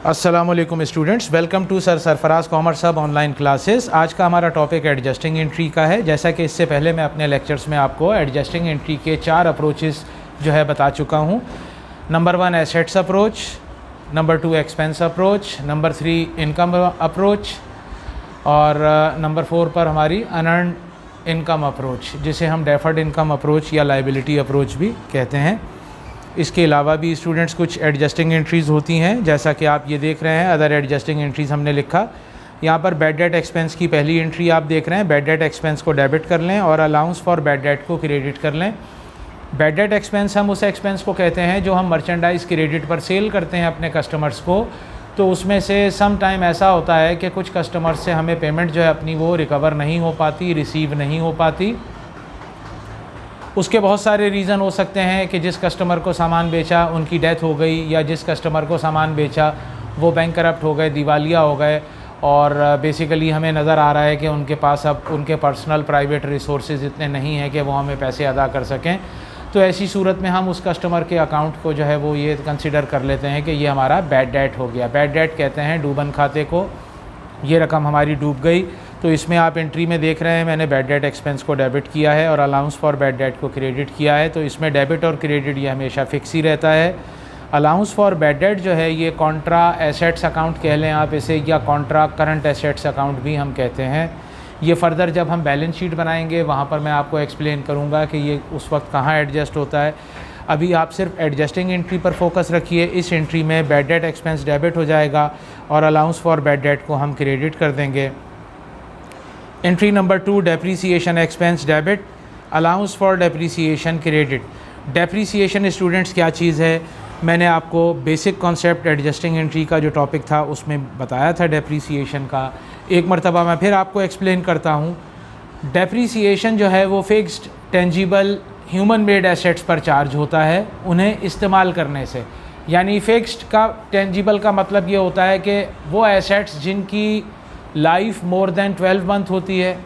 अस्सलामुअलैकुम students, welcome to sir Sarfaraz commerce hub online classes. आज का हमारा टॉपिक एडजस्टिंग एंट्री का है। जैसा कि इससे पहले मैं अपने लेक्चर्स में आपको एडजस्टिंग एंट्री के 4 अप्रोचेस जो है बता चुका हूँ। Number 1 assets approach, number 2 expense approach, number 3 income approach और नंबर 4 पर हमारी अनअर्न्ड इनकम अप्रोच, जिसे हम डेफर्ड इनकम अप्रोच या लाइबिलिटी अप्रोच भी कहते हैं। इसके अलावा भी स्टूडेंट्स कुछ एडजस्टिंग एंट्रीज़ होती हैं, जैसा कि आप ये देख रहे हैं। अदर एडजस्टिंग एंट्रीज़ हमने लिखा यहाँ पर। बैड डेट एक्सपेंस की पहली एंट्री आप देख रहे हैं। बैड डेट एक्सपेंस को डेबिट कर लें और अलाउंस फॉर बैड डेट को क्रेडिट कर लें। बैड डेट एक्सपेंस हम उस एक्सपेंस को कहते हैं जो हम मर्चेंडाइज़ क्रेडिट पर सेल करते हैं अपने कस्टमर्स को। तो उसमें से सम टाइम ऐसा होता है कि कुछ कस्टमर्स से हमें पेमेंट जो है अपनी वो रिकवर नहीं हो पाती, रिसीव नहीं हो पाती। उसके बहुत सारे रीज़न हो सकते हैं कि जिस कस्टमर को सामान बेचा उनकी डेथ हो गई, या जिस कस्टमर को सामान बेचा वो बैंक करप्ट हो गए, दिवालिया हो गए, और बेसिकली हमें नज़र आ रहा है कि उनके पास अब उनके पर्सनल प्राइवेट रिसोर्सेज इतने नहीं हैं कि वो हमें पैसे अदा कर सकें। तो ऐसी सूरत में हम उस कस्टमर के अकाउंट को जो है वो ये कंसिडर कर लेते हैं कि ये हमारा बैड डेट हो गया। बैड डेट कहते हैं डूबन खाते को। ये रकम हमारी डूब गई। तो इसमें आप एंट्री में देख रहे हैं मैंने बैड डेट एक्सपेंस को डेबिट किया है और अलाउंस फॉर बैड डेट को क्रेडिट किया है। तो इसमें डेबिट और क्रेडिट ये हमेशा फिक्स ही रहता है। अलाउंस फॉर बैड डेट जो है ये कॉन्ट्रा एसेट्स अकाउंट कह लें आप इसे, या कॉन्ट्रा करंट एसेट्स अकाउंट भी हम कहते हैं। ये फ़र्दर जब हम बैलेंस शीट बनाएंगे वहाँ पर मैं आपको एक्सप्लेन करूँगा कि ये उस वक्त कहाँ एडजस्ट होता है। अभी आप सिर्फ एडजस्टिंग एंट्री पर फोकस रखिए। इस एंट्री में बैड डेट एक्सपेंस डेबिट हो जाएगा और अलाउंस फॉर बैड डेट को हम क्रेडिट कर देंगे। Entry number 2 depreciation expense debit, allowance for depreciation credit. Depreciation students क्या चीज़ है, मैंने आपको बेसिक कॉन्सेप्ट एडजस्टिंग एंट्री का जो टॉपिक था उसमें बताया था डेप्रीसिएशन का। एक मरतबा मैं फिर आपको एक्सप्लेन करता हूँ। डेप्रीसिएशन जो है वो fixed tangible human made assets पर चार्ज होता है उन्हें इस्तेमाल करने से। यानी फिक्स्ड का टेंजिबल का मतलब ये होता है कि वो एसेट्स जिनकी लाइफ मोर देन 12 मंथ होती है,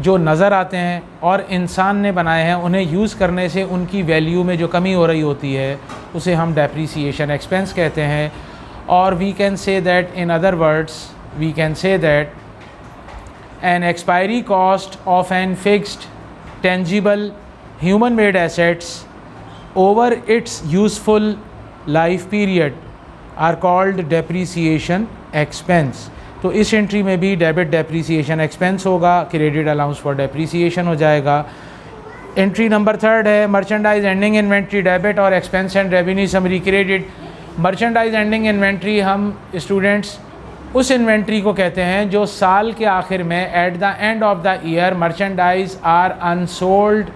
जो नज़र आते हैं और इंसान ने बनाए हैं, उन्हें यूज़ करने से उनकी वैल्यू में जो कमी हो रही होती है उसे हम डेप्रीसिएशन एक्सपेंस कहते हैं। और we can say that, in other words we can say that an expiry cost of an fixed tangible human made assets over its useful life period are called depreciation expense. तो इस entry में भी debit depreciation expense होगा, credit allowance for depreciation हो जाएगा। Entry number 3 है merchandise ending inventory debit और expense and revenue summary credit. Merchandise ending inventory हम स्टूडेंट्स उस इन्वेंट्री को कहते हैं जो साल के आखिर में at the end of the year merchandise are unsold,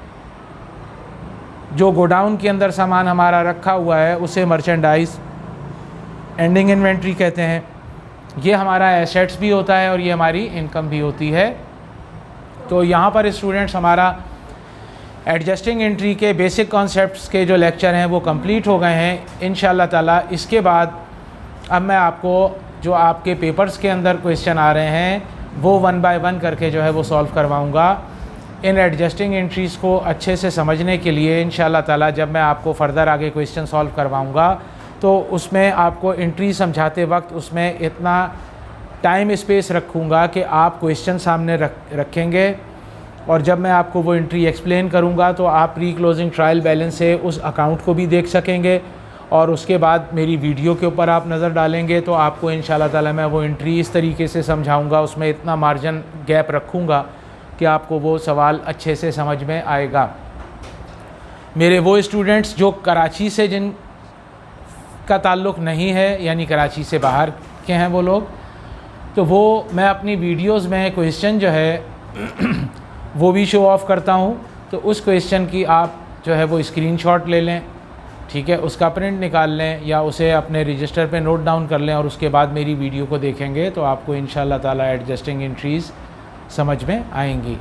जो गोडाउन के अंदर सामान हमारा रखा हुआ है उसे मर्चेंडाइज एंडिंग इन्वेंट्री कहते हैं। ये हमारा एसेट्स भी होता है और ये हमारी इनकम भी होती है। तो यहाँ पर स्टूडेंट्स हमारा एडजस्टिंग एंट्री के बेसिक कॉन्सेप्ट्स के जो लेक्चर हैं वो कंप्लीट हो गए हैं इंशाल्लाह ताला। इसके बाद अब मैं आपको जो आपके पेपर्स के अंदर क्वेश्चन आ रहे हैं वो 1 बाय 1 करके जो है वो सॉल्व करवाऊँगा। इन एडजस्टिंग एंट्रीज़ को अच्छे से समझने के लिए इंशाल्लाह ताला जब मैं आपको फ़र्दर आगे क्वेश्चन सॉल्व करवाऊँगा तो उसमें आपको एंट्री समझाते वक्त उसमें इतना टाइम स्पेस रखूँगा कि आप क्वेश्चन सामने रखेंगे, और जब मैं आपको वो एंट्री एक्सप्लेन करूँगा तो आप प्री क्लोजिंग ट्रायल बैलेंस से उस अकाउंट को भी देख सकेंगे, और उसके बाद मेरी वीडियो के ऊपर आप नज़र डालेंगे तो आपको इंशाल्लाह ताला मैं वो एंट्री इस तरीके से समझाऊँगा, उसमें इतना मार्जिन गैप रखूँगा कि आपको वो सवाल अच्छे से समझ में आएगा। मेरे वो स्टूडेंट्स जो कराची से जिन का ताल्लुक़ नहीं है, यानी कराची से बाहर के हैं वो लोग, तो वो मैं अपनी वीडियोस में क्वेश्चन जो है वो भी शो ऑफ़ करता हूँ। तो उस क्वेश्चन की आप जो है वो स्क्रीनशॉट ले लें, ठीक है, उसका प्रिंट निकाल लें या उसे अपने रजिस्टर पे नोट डाउन कर लें, और उसके बाद मेरी वीडियो को देखेंगे तो आपको इंशाल्लाह ताला एडजस्टिंग एंट्रीज़ समझ में आएंगी।